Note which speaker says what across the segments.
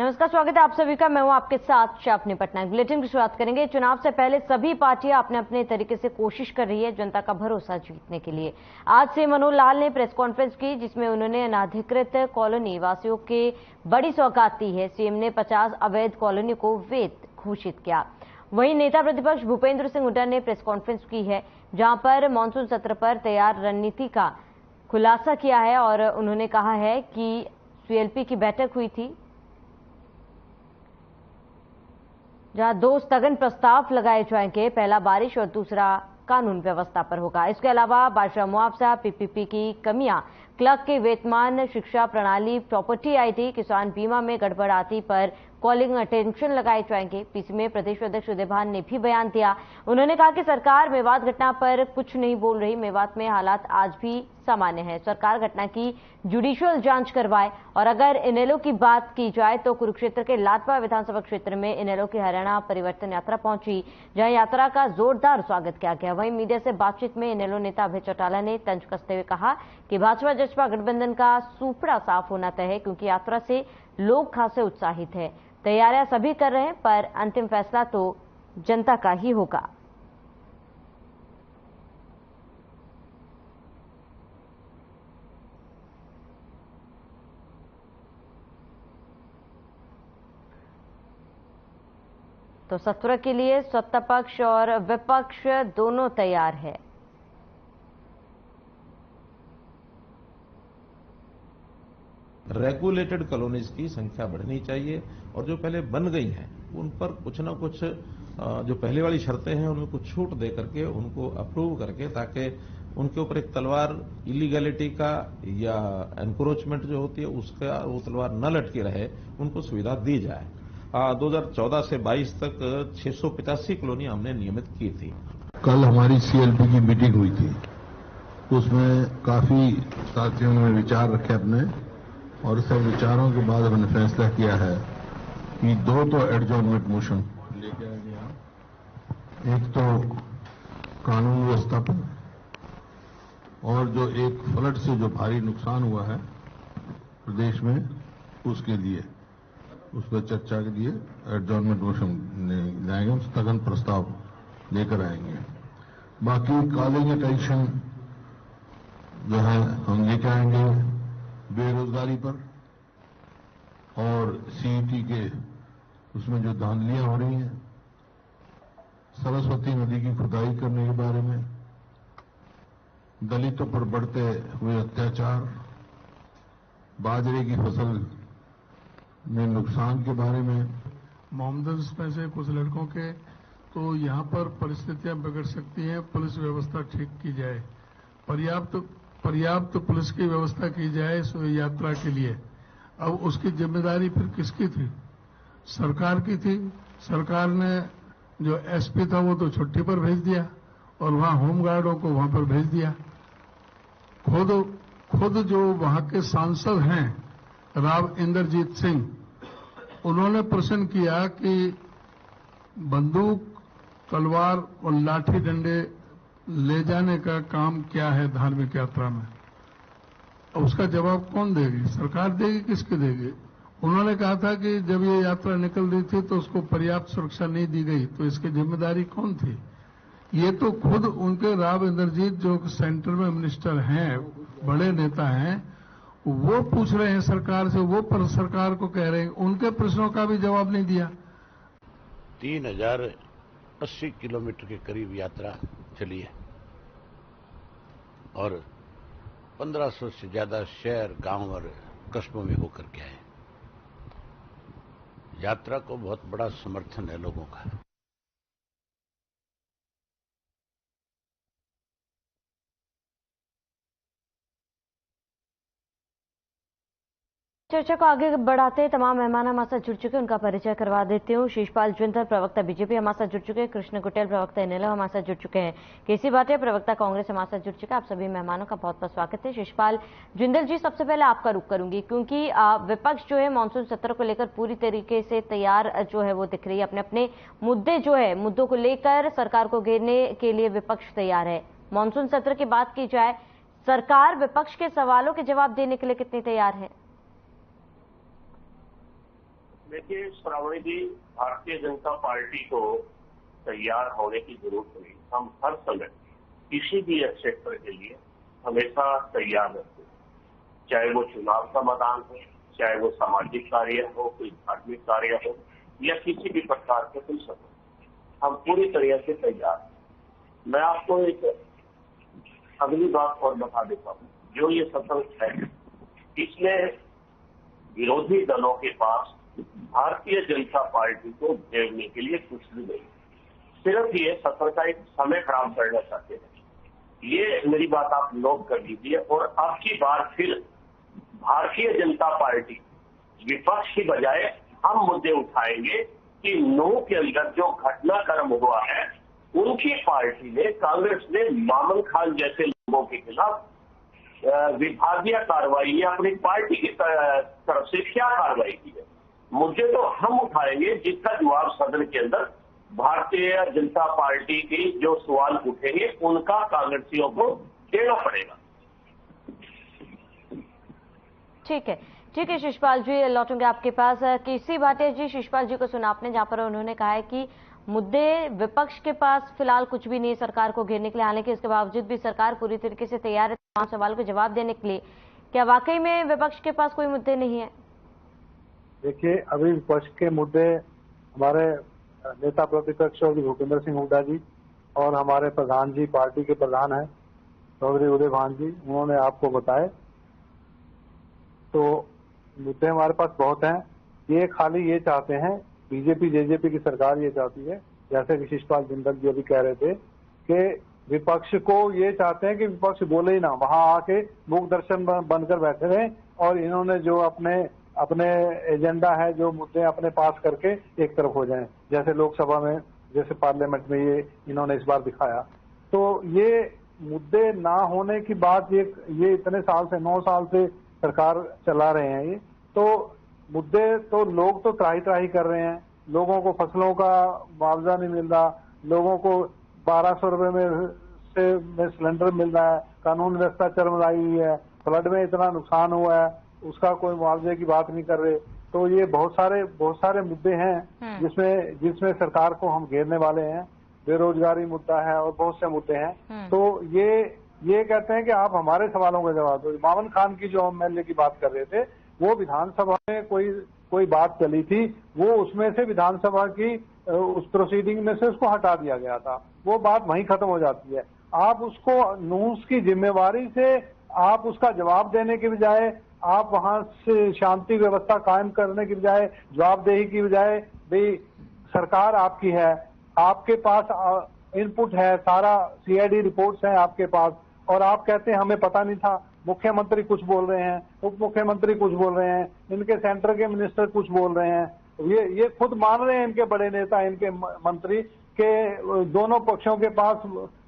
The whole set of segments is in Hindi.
Speaker 1: नमस्कार, स्वागत है आप सभी का। मैं हूं आपके साथ शापनी पटनायक। बुलेटिन की शुरुआत करेंगे। चुनाव से पहले सभी पार्टियां अपने अपने तरीके से कोशिश कर रही है जनता का भरोसा जीतने के लिए। आज से मनोहर लाल ने प्रेस कॉन्फ्रेंस की, जिसमें उन्होंने अनाधिकृत कॉलोनी वासियों के बड़ी सौगात दी है। सीएम ने 50 अवैध कॉलोनी को वैध घोषित किया। वहीं नेता प्रतिपक्ष भूपेंद्र सिंह हुड्डा ने प्रेस कॉन्फ्रेंस की है, जहां पर मानसून सत्र पर तैयार रणनीति का खुलासा किया है और उन्होंने कहा है कि सीएलपी की बैठक हुई थी, जहां 2 स्थगन प्रस्ताव लगाए जाएंगे। पहला बारिश और दूसरा कानून व्यवस्था पर होगा। इसके अलावा बाजरा मुआवजा, पीपीपी की कमियां, क्लर्क के वेतमान, शिक्षा प्रणाली, प्रॉपर्टी आईडी, किसान बीमा में गड़बड़ाती पर कॉलिंग अटेंशन लगाए जाएंगे। पीसी में प्रदेश अध्यक्ष उदय भान ने भी बयान दिया। उन्होंने कहा कि सरकार मेवात घटना पर कुछ नहीं बोल रही। मेवात में हालात आज भी सामान्य है। सरकार घटना की जुडिशियल जांच करवाए। और अगर इनेलो की बात की जाए तो कुरुक्षेत्र के लाडवा विधानसभा क्षेत्र में इनेलो की हरियाणा परिवर्तन यात्रा पहुंची, जहां यात्रा का जोरदार स्वागत किया गया। वहीं मीडिया से बातचीत में इनेलो नेता अभय चौटाला ने तंज कसते हुए कहा कि भाजपा जसपा गठबंधन का सूपड़ा साफ होना तय है, क्योंकि यात्रा से लोग खासे उत्साहित है। तैयारियां सभी कर रहे हैं, पर अंतिम फैसला तो जनता का ही होगा। तो सत्र के लिए सत्ता पक्ष और विपक्ष दोनों तैयार है।
Speaker 2: रेगुलेटेड कॉलोनीज की संख्या बढ़नी चाहिए और जो पहले बन गई हैं उन पर कुछ ना कुछ जो पहले वाली शर्तें हैं उनमें कुछ छूट दे करके उनको अप्रूव करके, ताकि उनके ऊपर एक तलवार इलीगैलिटी का या एनक्रोचमेंट जो होती है उसका वो तलवार न लटकी रहे, उनको सुविधा दी जाए। 2014 से 22 तक 685 कॉलोनी हमने नियमित की थी।
Speaker 3: कल हमारी सीएलपी की मीटिंग हुई थी, उसमें काफी साथियों ने विचार रखे अपने, और सब विचारों के बाद हमने फैसला किया है कि 2 तो एडजॉर्नमेंट मोशन लेके आ गया। एक तो कानून व्यवस्था पर, और जो एक फ्लड से जो भारी नुकसान हुआ है प्रदेश में उसके लिए, उस पर चर्चा के लिए एडजॉर्नमेंट मोशन लाएंगे, स्थगन प्रस्ताव लेकर आएंगे। बाकी कॉलिंग अटेंशन जो है हम लेकर आएंगे बेरोजगारी पर, और सीईटी के उसमें जो धांधलियां हो रही हैं, सरस्वती नदी की खुदाई करने के बारे में, दलितों पर बढ़ते हुए अत्याचार, बाजरे की फसल में नुकसान के बारे में।
Speaker 4: मोहम्मदन में से कुछ लड़कों के तो यहां पर परिस्थितियां बिगड़ सकती हैं, पुलिस व्यवस्था ठीक की जाए, पर्याप्त पुलिस की व्यवस्था की जाए इस यात्रा के लिए। अब उसकी जिम्मेदारी फिर किसकी थी? सरकार की थी। सरकार ने जो एसपी था वो तो छुट्टी पर भेज दिया और वहां होमगार्डों को वहां पर भेज दिया। खुद जो वहां के सांसद हैं राव इंद्रजीत सिंह, उन्होंने प्रश्न किया कि बंदूक, तलवार और लाठी डंडे ले जाने का काम क्या है धार्मिक यात्रा में? और उसका जवाब कौन देगी? सरकार देगी? किसके देगी? उन्होंने कहा था कि जब ये यात्रा निकल रही थी तो उसको पर्याप्त सुरक्षा नहीं दी गई, तो इसकी जिम्मेदारी कौन थी? ये तो खुद उनके राव इंद्रजीत जो सेंटर में मिनिस्टर हैं, बड़े नेता हैं, वो पूछ रहे हैं सरकार से, वो पर सरकार को कह रहे हैं, उनके प्रश्नों का भी जवाब नहीं दिया।
Speaker 5: 3080 किलोमीटर के करीब यात्रा चली है और 1500 से ज्यादा शहर, गांव और कस्बों में होकर के आए। यात्रा को बहुत बड़ा समर्थन है लोगों का।
Speaker 1: चर्चा को आगे बढ़ाते तमाम मेहमान हमारे साथ जुड़ चुके हैं, उनका परिचय करवा देती हूँ। शिषपाल जिंदल, प्रवक्ता बीजेपी, हमारे साथ जुड़ चुके हैं। कृष्ण गुटेल, प्रवक्ता इनेलो, हमारे साथ जुड़ चुके हैं। केसी भाटिया, प्रवक्ता कांग्रेस, हमारे साथ जुड़ चुके हैं। आप सभी मेहमानों का बहुत बहुत स्वागत है। शिषपाल जिंदल जी, सबसे पहले आपका रुख करूंगी, क्योंकि विपक्ष जो है मानसून सत्र को लेकर पूरी तरीके से तैयार जो है वो दिख रही है। अपने अपने मुद्दों को लेकर सरकार को घेरने के लिए विपक्ष तैयार है। मानसून सत्र की बात की जाए, सरकार विपक्ष के सवालों के जवाब देने के लिए कितनी तैयार है?
Speaker 6: देखिए श्रावणी जी, भारतीय जनता पार्टी को तैयार होने की जरूरत नहीं। हम हर समय किसी भी क्षेत्र के लिए हमेशा तैयार रहते हैं, चाहे वो चुनाव का मैदान हो, चाहे वो सामाजिक कार्य हो, कोई धार्मिक कार्य हो या किसी भी प्रकार के कोई सफर, हम पूरी तरह से तैयार हैं। मैं आपको एक अगली बात और बता देता हूँ। जो ये सफर है, इसमें विरोधी दलों के पास भारतीय जनता पार्टी को घेरने के लिए कुछ भी नहीं, सिर्फ ये सत्र का एक समय खराब करना चाहते हैं। ये मेरी बात आप नोट कर लीजिए। और अब की बार फिर भारतीय जनता पार्टी विपक्ष की बजाय हम मुद्दे उठाएंगे कि नूह के अंदर जो घटनाक्रम हुआ है, उनकी पार्टी ने, कांग्रेस ने मामन खान जैसे लोगों के खिलाफ विभागीय कार्रवाई या अपनी पार्टी की तरफ से क्या कार्रवाई की है। मुद्दे तो हम उठाएंगे जिसका जवाब सदन के अंदर भारतीय जनता पार्टी की जो सवाल उठेंगे उनका कांग्रेसियों को देना पड़ेगा।
Speaker 1: ठीक है शिषपाल जी, लौटूंगे आपके पास। केसी भाटिया जी, शिषपाल जी को सुना आपने, जहां पर उन्होंने कहा है कि मुद्दे विपक्ष के पास फिलहाल कुछ भी नहीं सरकार को घेरने के लिए, हालांकि इसके बावजूद भी सरकार पूरी तरीके से तैयार है तमाम सवाल को जवाब देने के लिए। क्या वाकई में विपक्ष के पास कोई मुद्दे नहीं है?
Speaker 7: देखिए, अभी विपक्ष के मुद्दे हमारे नेता प्रतिपक्ष चौधरी भूपेंद्र सिंह हुड्डा जी और हमारे प्रधान जी, पार्टी के प्रधान हैं चौधरी उदय भान जी, उन्होंने आपको बताए। तो मुद्दे हमारे पास बहुत हैं। ये खाली ये चाहते हैं, बीजेपी जेजेपी की सरकार ये चाहती है, जैसे कि शिषपाल जिंदल जी अभी कह रहे थे, कि विपक्ष को ये चाहते हैं कि विपक्ष बोले ही ना, वहां आके मूक दर्शन बनकर बैठे रहे और इन्होंने जो अपने एजेंडा है, जो मुद्दे अपने पास करके एक तरफ हो जाएं, जैसे लोकसभा में, जैसे पार्लियामेंट में ये इन्होंने इस बार दिखाया। तो ये मुद्दे ना होने की बात, ये इतने साल से, 9 साल से सरकार चला रहे हैं। ये तो मुद्दे तो लोग तो त्राही कर रहे हैं। लोगों को फसलों का मुआवजा नहीं मिल रहा, लोगों को 1200 रुपए में सिलेंडर मिल रहा है, कानून व्यवस्था चरमराई हुई है, फ्लड में इतना नुकसान हुआ है, उसका कोई मुआवजे की बात नहीं कर रहे। तो ये बहुत सारे मुद्दे हैं जिसमें सरकार को हम घेरने वाले हैं। बेरोजगारी मुद्दा है और बहुत से मुद्दे हैं। तो ये कहते हैं कि आप हमारे सवालों का जवाब दो। मामन खान की जो एमएलए की बात कर रहे थे, वो विधानसभा में कोई बात चली थी, वो उसमें से विधानसभा की उस प्रोसीडिंग में से उसको हटा दिया गया था। वो बात वहीं खत्म हो जाती है। आप उसको नूस की जिम्मेवारी से आप उसका जवाब देने के बजाय, आप वहां से शांति व्यवस्था कायम करने की बजाय, जवाबदेही की बजाय, भाई सरकार आपकी है, आपके पास इनपुट है, सारा सीआईडी रिपोर्ट्स है आपके पास, और आप कहते हैं हमें पता नहीं था। मुख्यमंत्री कुछ बोल रहे हैं, उप मुख्यमंत्री कुछ बोल रहे हैं, इनके सेंटर के मिनिस्टर कुछ बोल रहे हैं। ये खुद मान रहे हैं, इनके बड़े नेता, इनके मंत्री, के दोनों पक्षों के पास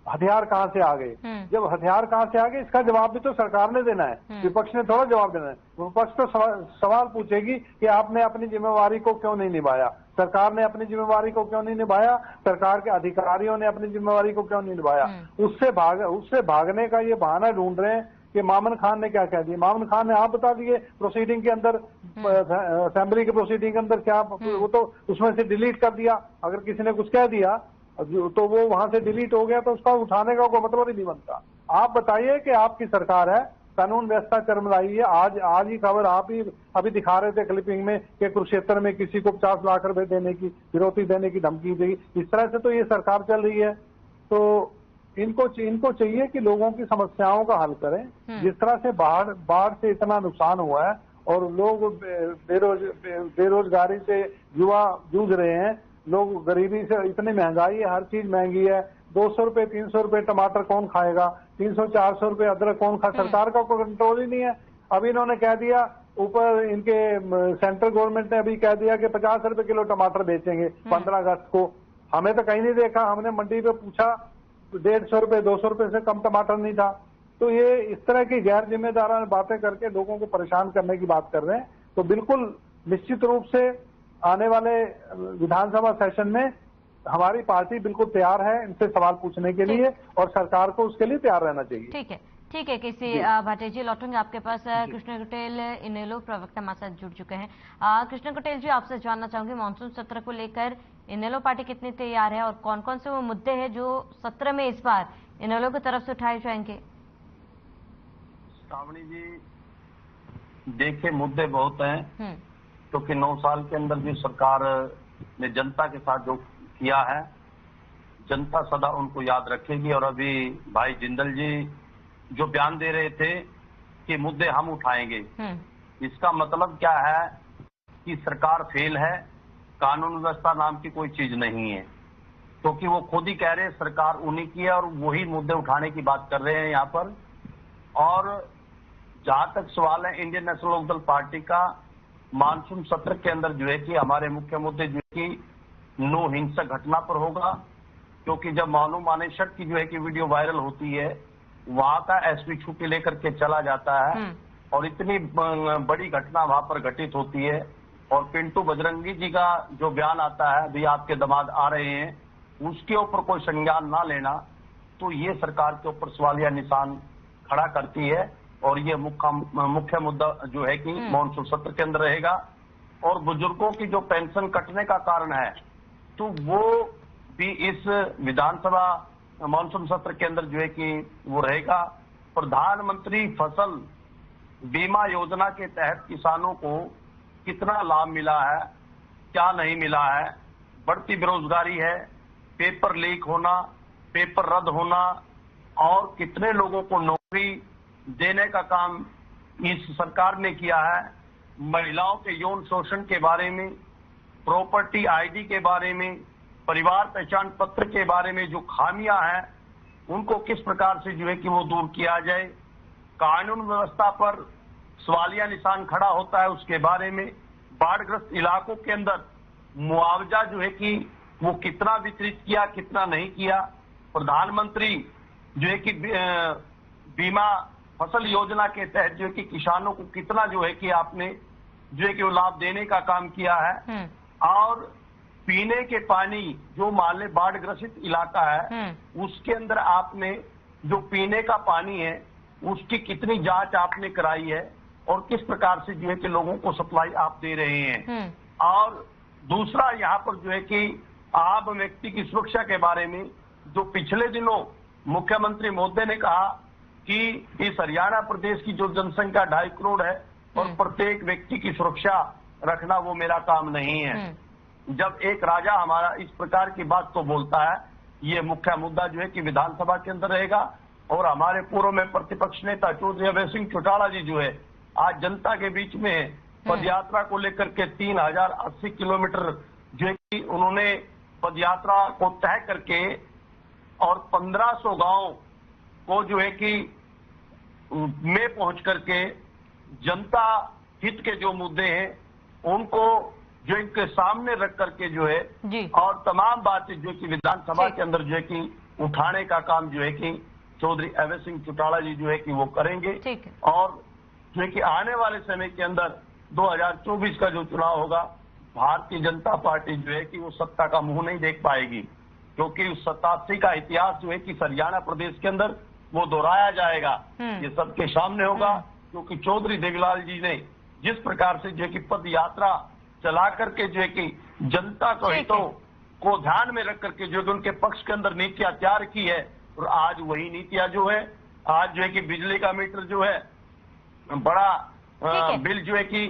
Speaker 7: हथियार कहां से आ गए। जब हथियार कहां से आ गए, इसका जवाब भी तो सरकार ने देना है, विपक्ष ने थोड़ा जवाब देना है। विपक्ष तो सवाल पूछेगी कि आपने अपनी जिम्मेवारी को क्यों नहीं निभाया, सरकार ने अपनी जिम्मेवारी को क्यों नहीं निभाया, सरकार के अधिकारियों ने अपनी जिम्मेवारी को क्यों नहीं निभाया। उससे भागने का ये बहाना ढूंढ रहे हैं कि मामन खान ने क्या कह दिया। मामन खान ने आप बता दिए प्रोसीडिंग के अंदर, असेंबली के प्रोसीडिंग के अंदर क्या, वो तो उसमें से डिलीट कर दिया। अगर किसी ने कुछ कह दिया तो वो वहां से डिलीट हो गया, तो उसका उठाने का कोई मतलब ही नहीं बनता। आप बताइए कि आपकी सरकार है, कानून व्यवस्था चरमराई है। आज ही खबर आप ही अभी दिखा रहे थे क्लिपिंग में कि कुरुक्षेत्र में किसी को 50 लाख रुपए देने की, फिरौती देने की धमकी दी। इस तरह से तो ये सरकार चल रही है। तो इनको चाहिए कि लोगों की समस्याओं का हल करें। जिस तरह से बाढ़ से इतना नुकसान हुआ है और लोग बेरोजगारी से युवा जूझ रहे हैं, लोग गरीबी से, इतनी महंगाई है, हर चीज महंगी है। 200 रुपए 300 रुपए टमाटर कौन खाएगा, 300-400 रुपए अदरक कौन खा, सरकार का कोई कंट्रोल ही नहीं है। अभी इन्होंने कह दिया, ऊपर इनके सेंट्रल गवर्नमेंट ने अभी कह दिया कि 50 रुपए किलो टमाटर बेचेंगे 15 अगस्त को। हमें तो कहीं नहीं देखा, हमने मंडी पे पूछा, 150 रुपए 200 रुपए से कम टमाटर नहीं था। तो ये इस तरह की गैर जिम्मेदाराना बातें करके लोगों को परेशान करने की बात कर रहे हैं। तो बिल्कुल निश्चित रूप से आने वाले विधानसभा सेशन में हमारी पार्टी बिल्कुल तैयार है इनसे सवाल पूछने के लिए, और सरकार को उसके लिए तैयार रहना चाहिए।
Speaker 1: ठीक है। ठीक है, केसी भाटिया जी, लौटूंगे आपके पास। कृष्ण कुटेल इनेलो प्रवक्ता हमारे साथ जुड़ चुके हैं। कृष्ण कुटेल जी, आपसे जानना चाहूंगी मानसून सत्र को लेकर इनेलो पार्टी कितनी तैयार है और कौन कौन से वो मुद्दे हैं जो सत्र में इस बार इनेलो की तरफ से उठाए जाएंगे?
Speaker 8: श्रावणी जी, देखिए मुद्दे बहुत हैं, क्योंकि 9 साल के अंदर भी सरकार ने जनता के साथ जो किया है, जनता सदा उनको याद रखेगी। और अभी भाई जिंदल जी जो बयान दे रहे थे कि मुद्दे हम उठाएंगे, इसका मतलब क्या है कि सरकार फेल है, कानून व्यवस्था नाम की कोई चीज नहीं है, क्योंकि वो खुद ही कह रहे हैं सरकार उन्हीं की है और वही मुद्दे उठाने की बात कर रहे हैं यहाँ पर। और जहां तक सवाल है इंडियन नेशनल लोकदल पार्टी का, मानसून सत्र के अंदर जो है कि हमारे मुख्य मुद्दे जो है कि नो हिंसक घटना पर होगा, क्योंकि जब मानो मानेसर की जो है कि वीडियो वायरल होती है, वहां का एसपी छुट्टी लेकर के चला जाता है और इतनी बड़ी घटना वहां पर घटित होती है। और पिंटू बजरंगी जी का जो बयान आता है, अभी आपके दामाद आ रहे हैं, उसके ऊपर कोई संज्ञान ना लेना, तो ये सरकार के ऊपर सवालिया निशान खड़ा करती है। और ये मुख्य मुद्दा जो है कि मानसून सत्र के अंदर रहेगा। और बुजुर्गों की जो पेंशन कटने का कारण है, तो वो भी इस विधानसभा मानसून सत्र के अंदर जो है कि वो रहेगा। प्रधानमंत्री फसल बीमा योजना के तहत किसानों को कितना लाभ मिला है, क्या नहीं मिला है, बढ़ती बेरोजगारी है, पेपर लीक होना, पेपर रद्द होना, और कितने लोगों को नौकरी देने का काम इस सरकार ने किया है, महिलाओं के यौन शोषण के बारे में, प्रॉपर्टी आईडी के बारे में, परिवार पहचान पत्र के बारे में जो खामियां हैं उनको किस प्रकार से जो है कि वो दूर किया जाए, कानून व्यवस्था पर सवालिया निशान खड़ा होता है उसके बारे में, बाढ़ग्रस्त इलाकों के अंदर मुआवजा जो है कि वो कितना वितरित किया, कितना नहीं किया, प्रधानमंत्री जो है कि बीमा फसल योजना के तहत जो है कि किसानों को कितना जो है कि आपने जो है कि वो लाभ देने का काम किया है। और पीने के पानी जो मान ले बाढ़ ग्रसित इलाका है उसके अंदर आपने जो पीने का पानी है उसकी कितनी जांच आपने कराई है और किस प्रकार से जो है कि लोगों को सप्लाई आप दे रहे हैं। और दूसरा यहाँ पर जो है कि आम व्यक्ति की सुरक्षा के बारे में जो पिछले दिनों मुख्यमंत्री मोदी ने कहा कि इस हरियाणा प्रदेश की जो जनसंख्या 2.5 करोड़ है और प्रत्येक व्यक्ति की सुरक्षा रखना वो मेरा काम नहीं है। जब एक राजा हमारा इस प्रकार की बात को बोलता है, ये मुख्य मुद्दा जो है कि विधानसभा के अंदर रहेगा। और हमारे पूर्व में प्रतिपक्ष नेता चौधरी अभय सिंह चौटाला जी जो है आज जनता के बीच में पद यात्रा को लेकर के 3080 किलोमीटर जो है कि उन्होंने पद यात्रा को तय करके और 1500 गांव को जो है कि में पहुंच करके जनता हित के जो मुद्दे हैं उनको जो इनके सामने रख करके जो है और तमाम बातें जो कि विधानसभा के अंदर जो है कि उठाने का काम जो है कि चौधरी अभय सिंह चौटाला जी जो है कि वो करेंगे। और जो है कि आने वाले समय के अंदर 2024 का जो चुनाव होगा, भारतीय जनता पार्टी जो है कि वो सत्ता का मुंह नहीं देख पाएगी, क्योंकि उस 87 का इतिहास जो है कि हरियाणा प्रदेश के अंदर वो दोहराया जाएगा। ये सबके सामने होगा, क्योंकि चौधरी देवीलाल जी ने जिस प्रकार से जो है कि पद यात्रा चला करके जो है कि जनता को हितों को ध्यान में रख करके जो है उनके पक्ष के अंदर नीतियां तैयार की है, और आज वही नीतियां जो है आज जो है कि बिजली का मीटर जो है बड़ा बिल जो है कि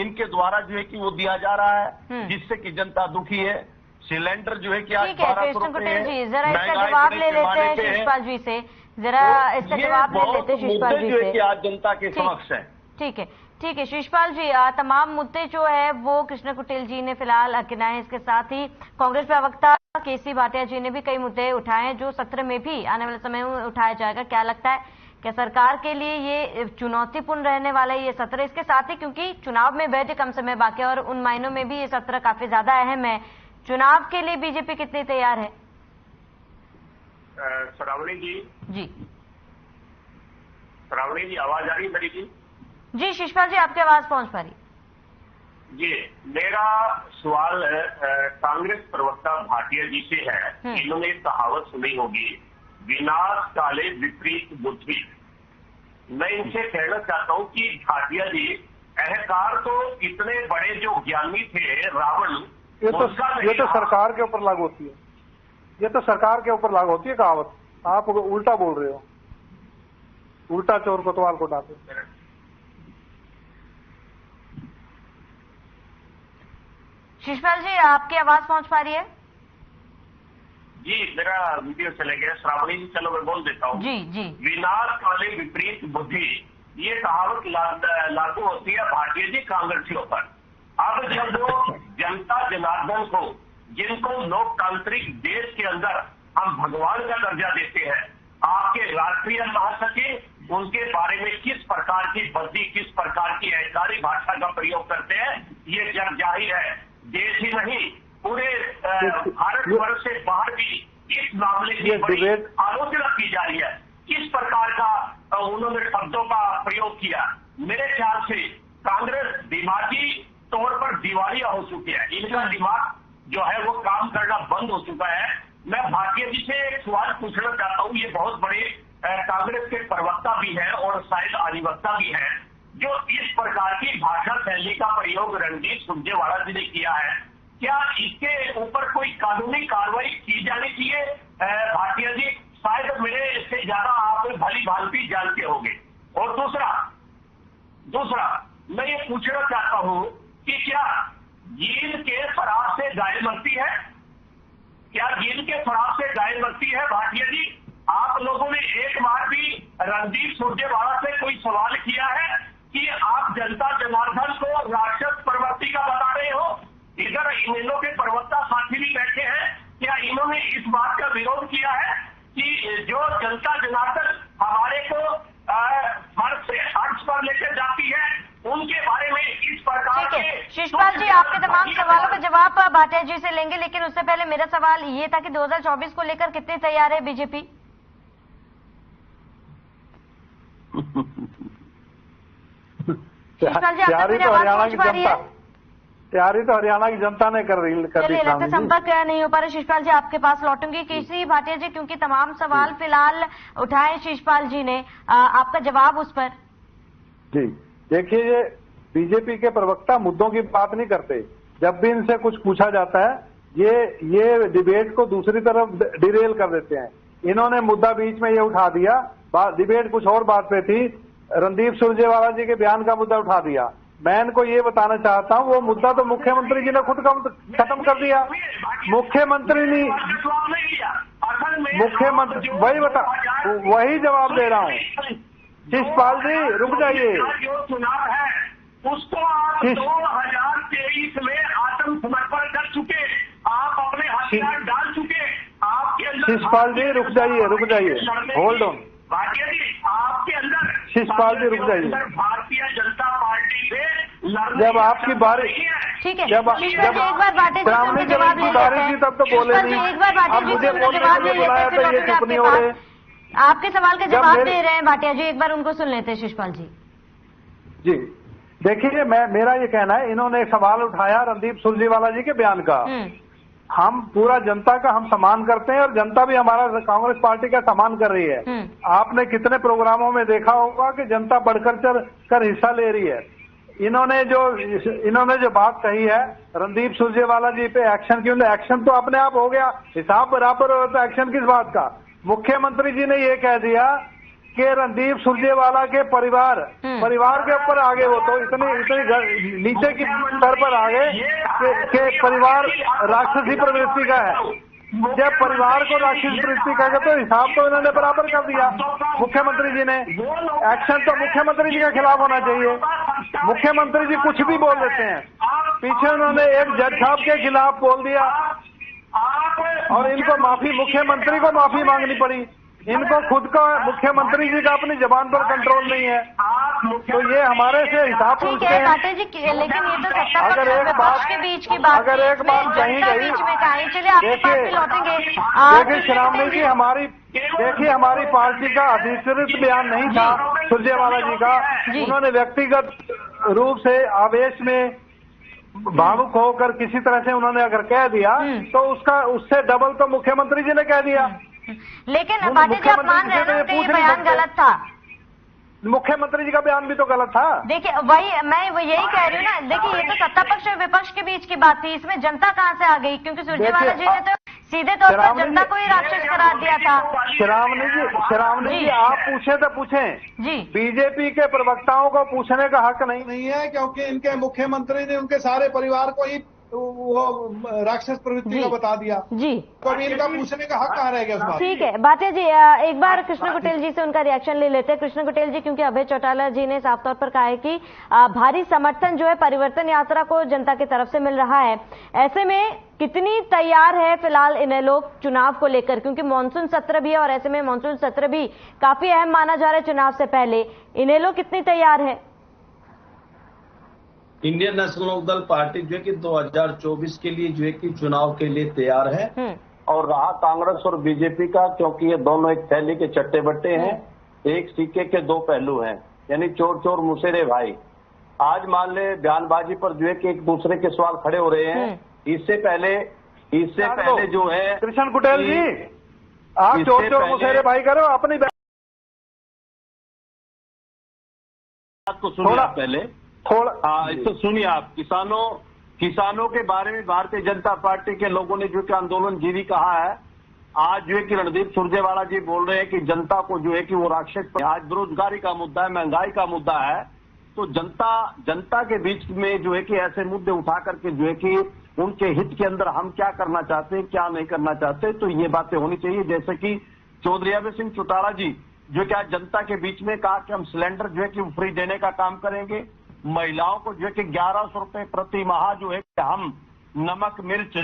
Speaker 8: इनके द्वारा जो है कि वो दिया जा रहा है, जिससे कि जनता दुखी है। सिलेंडर जो है कि आज 1200 रुपए है।
Speaker 1: जरा इसका जवाब ले लेते हैं शिषपाल जी से, जरा इसका जवाब ले लेते हैं शिषपाल जी से।
Speaker 8: आज जनता के समक्ष है।
Speaker 1: ठीक है शिषपाल जी, तमाम मुद्दे जो है वो कृष्ण कुटेल जी ने फिलहाल गिनाए। इसके साथ ही कांग्रेस प्रवक्ता केसी भाटिया जी ने भी कई मुद्दे उठाए हैं जो सत्र में भी आने वाले समय में उठाया जाएगा। क्या लगता है, क्या सरकार के लिए ये चुनौतीपूर्ण रहने वाला है ये सत्र? इसके साथ ही क्योंकि चुनाव में बैठे कम समय बाकी और उन मायनों में भी ये सत्र काफी ज्यादा अहम है, चुनाव के लिए बीजेपी कितनी तैयार है?
Speaker 6: श्रावणी जी आवाज आ रही है मेरी जी?
Speaker 1: जी शिषपाल जी, आपकी आवाज पहुंच पा रही
Speaker 6: जी। मेरा सवाल कांग्रेस प्रवक्ता भाटिया जी से है। इन्होंने एक कहावत सुनी होगी, विनाश काले विपरीत बुद्धि। मैं इनसे कहना चाहता हूं कि भाटिया जी, अहंकार तो इतने बड़े जो ज्ञानी थे रावण,
Speaker 7: ये तो सरकार के ऊपर लागू होती है, ये तो सरकार के ऊपर लागू होती है कहावत। आप उल्टा बोल रहे हो, उल्टा चोर कोतवाल को डांटे।
Speaker 1: शिषपाल जी, आपकी आवाज पहुंच पा रही है?
Speaker 6: जी, मेरा वीडियो चले गया। श्रावणी जी, चलो मैं बोल देता हूँ।
Speaker 1: जी जी।
Speaker 6: विनाश काले विपरीत बुद्धि, ये कहावत लागू होती है भाटिया जी कांग्रेसियों पर। अब जब वो जनता जनार्दन को, जिनको लोकतांत्रिक देश के अंदर हम भगवान का दर्जा देते हैं, आपके राष्ट्रीय महासचिव उनके बारे में किस प्रकार की बद्दी, किस प्रकार की अहंकारी भाषा का प्रयोग करते हैं, ये जग जाहिर है। देश ही नहीं, पूरे भारतवर्ष से बाहर भी इस मामले की बड़ी आलोचना की जा रही है। किस प्रकार का उन्होंने शब्दों का प्रयोग किया। मेरे ख्याल से कांग्रेस दिमागी तौर पर दिवालिया हो चुकी है। इनका दिमाग जो है वो काम करना बंद हो चुका है। मैं भाटिया जी से एक सवाल पूछना चाहता हूँ। ये बहुत बड़े कांग्रेस के प्रवक्ता भी हैं और शायद अधिवक्ता भी हैं, जो इस प्रकार की भाषा शैली का प्रयोग रणदीप सुरजेवाला जी ने किया है, क्या इसके ऊपर कोई कानूनी कार्रवाई की जानी चाहिए? भाटिया जी, शायद मेरे से ज्यादा आप भली भांति जानते होंगे। और दूसरा मैं ये पूछना चाहता हूं कि क्या जीन के शराब से गाय मरती है? क्या जीन के शराब से गाय मरती है? भाटिया जी, आप लोगों ने एक बार भी रणदीप सुरजेवाला से कोई सवाल किया है कि आप जनता जनार्दन को राक्षस प्रवृत्ति का बता रहे हो? इधर इन्हों के प्रवक्ता साथी भी बैठे हैं, क्या इन्होंने इस बात का विरोध किया है कि जो जनता जनार्दन हमारे को फर्श से अर्श पर लेकर जाती है, उनके बारे में इस प्रकार के?
Speaker 1: शिषपाल जी, आपके तमाम सवालों का जवाब भाटिया जी से लेंगे, लेकिन उससे पहले मेरा सवाल ये था कि 2024 को लेकर कितने तैयार है बीजेपी? शिषपाल जी, आपको मेरी आवाज पहुंच पा रही है?
Speaker 7: तैयारी तो हरियाणा की जनता ने कर दी।
Speaker 1: चलिए, लगता संपर्क नहीं हो पा रहा। शिषपाल जी, आपके पास लौटूंगी। केसी भाटिया जी, क्योंकि तमाम सवाल फिलहाल उठाए शिषपाल जी ने, आपका जवाब उस पर?
Speaker 7: जी, देखिए, ये बीजेपी के प्रवक्ता मुद्दों की बात नहीं करते। जब भी इनसे कुछ पूछा जाता है, ये डिबेट को दूसरी तरफ डिरेल कर देते हैं। इन्होंने मुद्दा बीच में ये उठा दिया, डिबेट कुछ और बात पे थी, रणदीप सुरजेवाला जी के बयान का मुद्दा उठा दिया। मैं इनको ये बताना चाहता हूँ, वो मुद्दा तो मुख्यमंत्री जी ने खुद खत्म कर दिया। मुख्यमंत्री ने, मुख्यमंत्री वही जवाब दे रहा हूँ। शिषपाल जी, रुक जाइए।
Speaker 6: जो चुनाव है उसको आप 2023 में आत्मसमर्पण कर चुके, आप अपने हथियार डाल चुके। आपके अंदर,
Speaker 7: शिषपाल जी रुक जाइए, होल्ड ऑन।
Speaker 6: भाटिया जी, आपके अंदर,
Speaker 7: शिषपाल जी रुक जाइए।
Speaker 6: भारतीय जनता पार्टी से
Speaker 7: जब आपकी बारी,
Speaker 1: ठीक है,
Speaker 7: जब
Speaker 1: एक बार भाटिया जी
Speaker 7: जवाब की बारी थी तब तो बोले नहीं।
Speaker 1: एक बार भाटिया जी
Speaker 7: मुझे जवाब नहीं बुलाया तो ये चुप नहीं हो रहे।
Speaker 1: आपके सवाल का जवाब दे रहे हैं भाटिया जी, एक बार उनको सुन लेते हैं। शिषपाल जी
Speaker 7: जी, देखिए, मेरा ये कहना है, इन्होंने एक सवाल उठाया रणदीप सुरजेवाला जी के बयान का। हम पूरा जनता का हम सम्मान करते हैं और जनता भी हमारा कांग्रेस पार्टी का सम्मान कर रही है। आपने कितने प्रोग्रामों में देखा होगा कि जनता बढ़कर कर हिस्सा ले रही है। इन्होंने जो बात कही है रणदीप सुरजेवाला जी पे एक्शन क्यों, एक्शन तो अपने आप हो गया, हिसाब बराबर हो तो एक्शन किस बात का? मुख्यमंत्री जी ने ये कह दिया कि रणदीप सुरजेवाला के परिवार के ऊपर आगे, वो तो इतनी नीचे की स्तर पर आगे कि परिवार राक्षसी प्रवृत्ति का है। जब परिवार को राक्षसी प्रवृत्ति का तो हिसाब तो इन्होंने बराबर कर दिया मुख्यमंत्री जी ने। एक्शन तो मुख्यमंत्री जी के खिलाफ होना चाहिए। मुख्यमंत्री जी कुछ भी बोल देते हैं, पीछे उन्होंने एक जज साहब के खिलाफ बोल दिया और इनको मुख्यमंत्री को माफी मांगनी पड़ी। इनको खुद का, मुख्यमंत्री जी का अपनी जबान पर कंट्रोल नहीं है, तो ये हमारे से हिसाब पूछते हैं।
Speaker 1: भाटिया जी, लेकिन ये तो सत्ता
Speaker 7: अगर एक बात
Speaker 1: के बीच की बात,
Speaker 7: अगर एक बात कही गई, देखिए श्रावणी जी, हमारी पार्टी का अधिकृत बयान नहीं था सुरजेवाला जी का। उन्होंने व्यक्तिगत रूप से आवेश में भावुक होकर किसी तरह से उन्होंने अगर कह दिया तो उससे डबल तो मुख्यमंत्री जी ने कह दिया।
Speaker 1: लेकिन भाटिया जी, आप मान रहे हैं ना कि ये बयान गलत था?
Speaker 7: मुख्यमंत्री जी का बयान भी तो गलत था।
Speaker 1: देखिए मैं यही कह रही हूँ ना, देखिए ये तो सत्ता पक्ष और विपक्ष के बीच की बात थी, इसमें जनता कहाँ से आ गई? क्योंकि सुरजेवाला जी ने तो सीधे तौर पर जनता को ही राक्षस करार दिया था।
Speaker 7: श्रावणी जी आप पूछे तो पूछें
Speaker 1: जी,
Speaker 7: बीजेपी के प्रवक्ताओं को पूछने का हक
Speaker 9: नहीं है, क्योंकि इनके मुख्यमंत्री ने उनके सारे परिवार को ही वो राक्षस प्रवृत्ति का बता दिया
Speaker 1: जी,
Speaker 9: तो अभी इनका पूछने का हक कहाँ रह गया उस बात?
Speaker 1: ठीक है भाटिया जी, एक बार कृष्ण कुटेल जी से उनका रिएक्शन ले लेते हैं। कृष्ण कुटेल जी, क्योंकि अभय चौटाला जी ने साफ तौर पर कहा है कि भारी समर्थन जो है परिवर्तन यात्रा को जनता की तरफ से मिल रहा है, ऐसे में कितनी तैयार है फिलहाल इन्हें लोग चुनाव को लेकर? क्योंकि मानसून सत्र भी है और ऐसे में मानसून सत्र भी काफी अहम माना जा रहा है चुनाव से पहले, इन्हें लोग कितनी तैयार है?
Speaker 8: इंडियन नेशनल लोकदल पार्टी जो है कि 2024 के लिए जो है कि चुनाव के लिए तैयार है। और रहा कांग्रेस और बीजेपी का, क्योंकि ये दोनों एक थैली के चट्टे बट्टे हैं, एक सिक्के के दो पहलू हैं, यानी चोर चोर मुसेरे भाई। आज मान ले बयानबाजी पर जो है कि एक दूसरे के सवाल खड़े हो रहे हैं। इससे पहले जो है
Speaker 7: कृष्ण कुटेल जी, आप चोर चोर मुसेरे भाई करो, अपनी बात
Speaker 8: को सुनिए पहले थोड़ा। इसको सुनिए आप। किसानों के बारे में भारतीय जनता पार्टी के लोगों ने जो कि आंदोलन जीवी कहा है। आज जो है कि रणदीप सुरजेवाला जी बोल रहे हैं कि जनता को जो है कि वो राक्षस। आज बेरोजगारी का मुद्दा है, महंगाई का मुद्दा है, तो जनता के बीच में जो है कि ऐसे मुद्दे उठा करके जो है कि उनके हित के अंदर हम क्या करना चाहते हैं, क्या नहीं करना चाहते, तो ये बातें होनी चाहिए। जैसे कि चौधरी अभय सिंह चौटाला जी जो कि आज जनता के बीच में कहा कि हम सिलेंडर जो है कि फ्री देने का काम करेंगे, महिलाओं को जो है कि 1100 रुपए प्रति माह जो है कि हम नमक मिर्च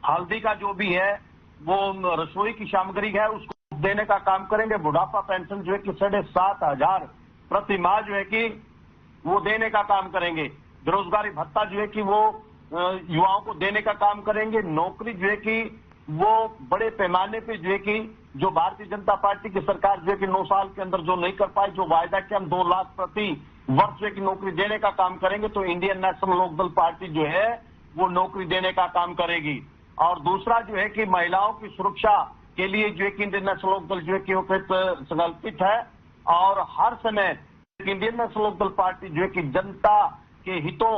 Speaker 8: हल्दी का जो भी है वो रसोई की सामग्री है उसको देने का काम करेंगे। बुढ़ापा पेंशन जो है कि 7,500 प्रति माह जो है कि वो देने का काम करेंगे। बेरोजगारी भत्ता जो है कि वो युवाओं को देने का काम करेंगे। नौकरी जो है कि वो बड़े पैमाने पे जो है कि जो भारतीय जनता पार्टी की सरकार जो है कि 9 साल के अंदर जो नहीं कर पाई, जो वायदा किया हम 2 लाख प्रति वर्ष जो है कि नौकरी देने का काम करेंगे, तो इंडियन नेशनल लोकदल पार्टी जो है वो नौकरी देने का काम करेगी। और दूसरा जो है कि महिलाओं की सुरक्षा के लिए जो है कि इंडियन नेशनल लोकदल जो है कि वो संकल्पित है। और हर समय इंडियन नेशनल लोकदल पार्टी जो है कि जनता के हितों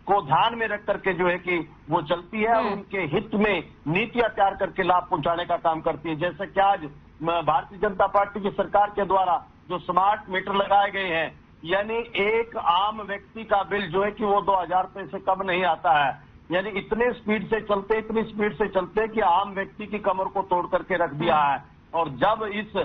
Speaker 8: को ध्यान में रख करके जो है कि वो चलती है और उनके हित में नीतियां तैयार करके लाभ पहुंचाने का काम करती है। जैसे कि आज भारतीय जनता पार्टी की सरकार के द्वारा जो स्मार्ट मीटर लगाए गए हैं, यानी एक आम व्यक्ति का बिल जो है कि वो 2000 रुपए से कम नहीं आता है। यानी इतनी स्पीड से चलते कि आम व्यक्ति की कमर को तोड़ करके रख दिया है। और जब इस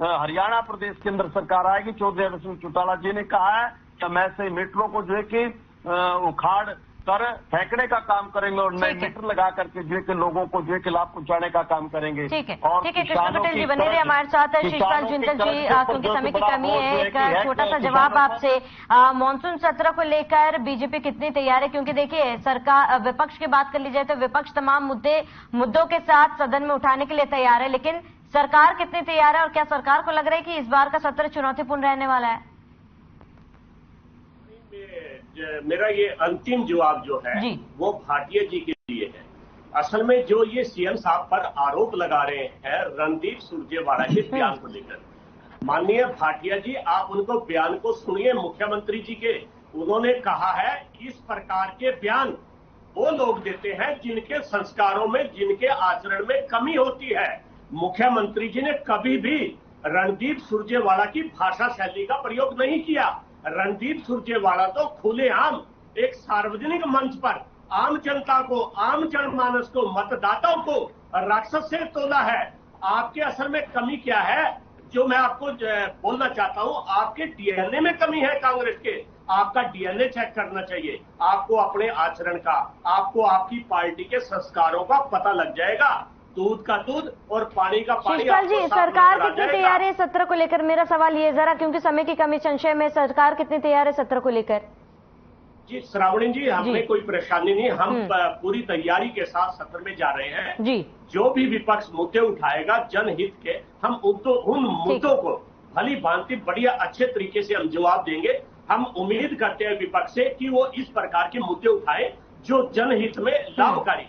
Speaker 8: हरियाणा प्रदेश के अंदर सरकार आएगी, चौधरी अभय सिंह चौटाला जी ने कहा है कि हम ऐसे मीटरों को जो है कि उखाड़ कर फेंकने का काम करेंगे और नए मीटर लगा करके जो है कि लोगों को जो है कि लाभ पहुंचाने का काम करेंगे।
Speaker 1: ठीक है, कृष्ण कुटेल जी बने रहे हमारे साथ। शिषपाल जिंदल जी, क्योंकि समय की कमी है, एक छोटा सा जवाब आपसे, मानसून सत्र को लेकर बीजेपी कितनी तैयार है? क्योंकि देखिए सरकार, विपक्ष की बात कर ली जाए तो विपक्ष तमाम मुद्दों के साथ सदन में उठाने के लिए तैयार है, लेकिन सरकार कितनी तैयार है और क्या सरकार को लग रहा है कि इस बार का सत्र चुनौतीपूर्ण रहने वाला है?
Speaker 6: मेरा ये अंतिम जवाब जो है वो भाटिया जी के लिए है। असल में जो ये सीएम साहब पर आरोप लगा रहे हैं रणदीप सुरजेवाला के बयान को लेकर, माननीय भाटिया जी आप उनको बयान को सुनिए मुख्यमंत्री जी के। उन्होंने कहा है इस प्रकार के बयान वो लोग देते हैं जिनके संस्कारों में, जिनके आचरण में कमी होती है। मुख्यमंत्री जी ने कभी भी रणदीप सुरजेवाला की भाषा शैली का प्रयोग नहीं किया। रणदीप सुरजेवाला तो खुलेआम एक सार्वजनिक मंच पर आम जनता को, आम जनमानस को, मतदाताओं को राक्षस से तोला है। आपके असल में कमी क्या है जो मैं आपको बोलना चाहता हूं, आपके डीएनए में कमी है कांग्रेस के। आपका डीएनए चेक करना चाहिए, आपको अपने आचरण का, आपको आपकी पार्टी के संस्कारों का पता लग जाएगा। दूध का दूध और पानी का पानी।
Speaker 1: शिषपाल जी, सरकार कितनी तैयार है सत्र को लेकर? मेरा सवाल ये जरा, क्योंकि समय की कमी संशय में, सरकार कितनी तैयार है सत्र को लेकर?
Speaker 6: जी श्रावणी जी, हमें कोई परेशानी नहीं, हम पूरी तैयारी के साथ सत्र में जा रहे हैं जी। जो भी विपक्ष मुद्दे उठाएगा जनहित के, हम उन मुद्दों को भली भांति बढ़िया अच्छे तरीके से हम जवाब देंगे। हम उम्मीद करते हैं विपक्ष से कि वो इस प्रकार के मुद्दे उठाए जो जनहित में लाभकारी।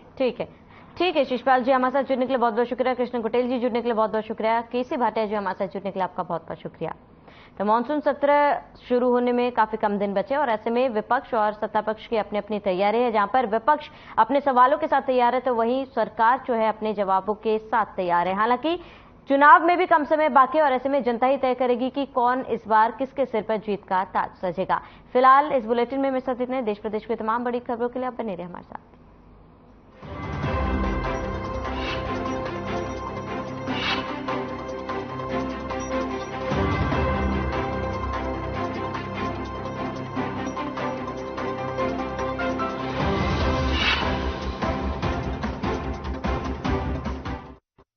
Speaker 1: ठीक है शिषपाल जी, हमारे साथ जुड़ने के लिए बहुत बहुत शुक्रिया। कृष्ण कुटेल जी जुड़ने के लिए बहुत बहुत शुक्रिया। केसी भाटिया जी हमारे साथ जुड़ने के लिए आपका बहुत बहुत शुक्रिया। तो मानसून सत्र शुरू होने में काफी कम दिन बचे और ऐसे में विपक्ष और सत्ता पक्ष की अपनी अपनी तैयारी है। जहां पर विपक्ष अपने सवालों के साथ तैयार है तो वहीं सरकार जो है अपने जवाबों के साथ तैयार है। हालांकि चुनाव में भी कम समय बाकी है और ऐसे में जनता ही तय करेगी कि कौन इस बार किसके सिर पर जीत का ताज सजेगा। फिलहाल इस बुलेटिन में मेरे साथ इतने। देश प्रदेश की तमाम बड़ी खबरों के लिए आप बने रहिए हमारे साथ।